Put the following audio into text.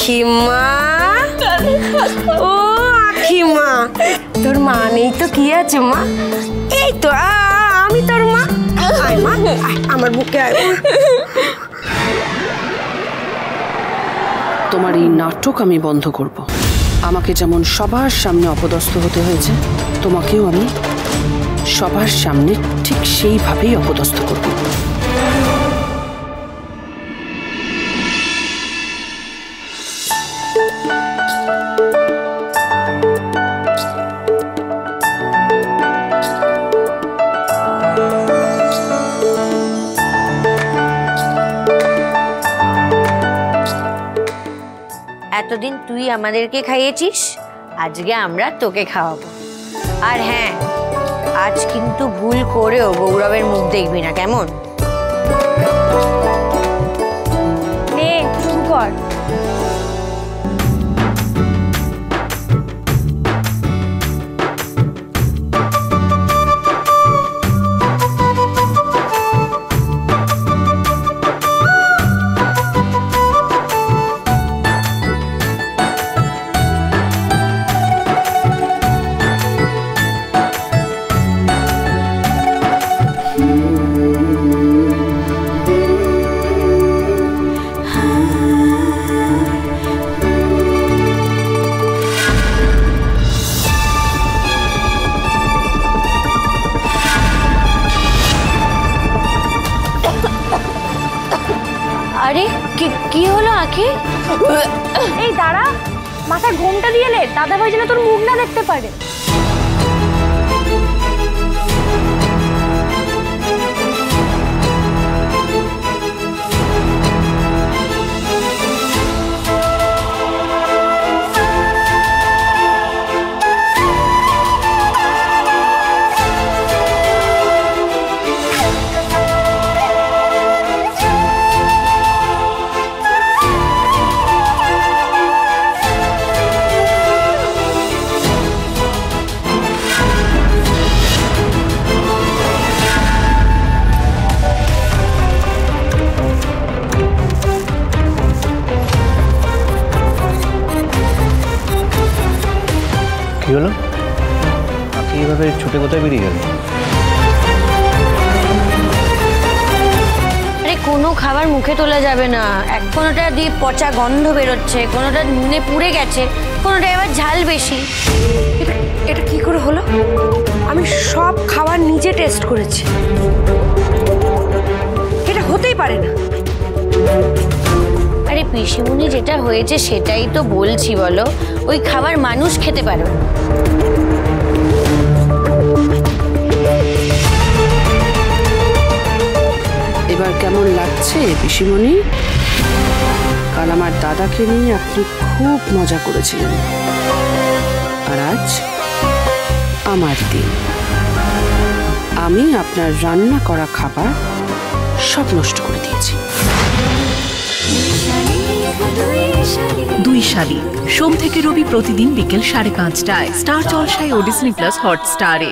আখিমা, ও আখিমা, তোর মা নেই তো কি আছে মা? এই তো আমি তোর মা। আয় মা, আমার বুকে আয়। তোমার এই নাটক আমি বন্ধ করব। আমাকে যেমন সবার সামনে অপদস্থ হতে হয়েছে, তোমাকেও আমি সবার সামনে ঠিক সেইভাবেই অপদস্থ করব। এতদিন তুই আমাদেরকে খাইয়েছিস, আজকে আমরা তোকে খাওয়াবো। আর হ্যাঁ, আজ কিন্তু ভুল করেও গৌরবের মুখ দেখবি না, কেমন? নে শুরু কর। আরে কি হলো আখি? এই দাঁড়া, মাথায় ঘোমটা দিয়ে নে, দাদা ভাই যেন তোর মুখ না দেখতে পারে। কি হলো? আপনি এভাবে ছুটে কোথায় বেরিয়ে গেলেন? আরে কোনো খাবার মুখে তোলা যাবে না। কোনোটা দিয়ে পচা গন্ধ বেরোচ্ছে, কোনোটা নুনে পুড়ে গেছে, কোনোটা এবার ঝাল বেশি। এটা কি করে হলো? আমি সব খাবার নিজে টেস্ট করেছি, এটা হতেই পারে না। আরে পিসিমণি, যেটা হয়েছে সেটাই তো বলছি, বলো। ওই খাবার মানুষ খেতে পারে না। এবার কেমন লাগছে পিসিমণি? কাল আমার দাদাকে নিয়ে আপনি খুব মজা করেছিলেন, আর আজ আমার দিন। আমি আপনার রান্না করা খাবার সব নষ্ট করে দিয়েছি। দুই শালি, সোম থেকে রবি প্রতিদিন বিকেল 5:30টায় স্টার জলসায় ও ডিজনি প্লাস হটস্টারে।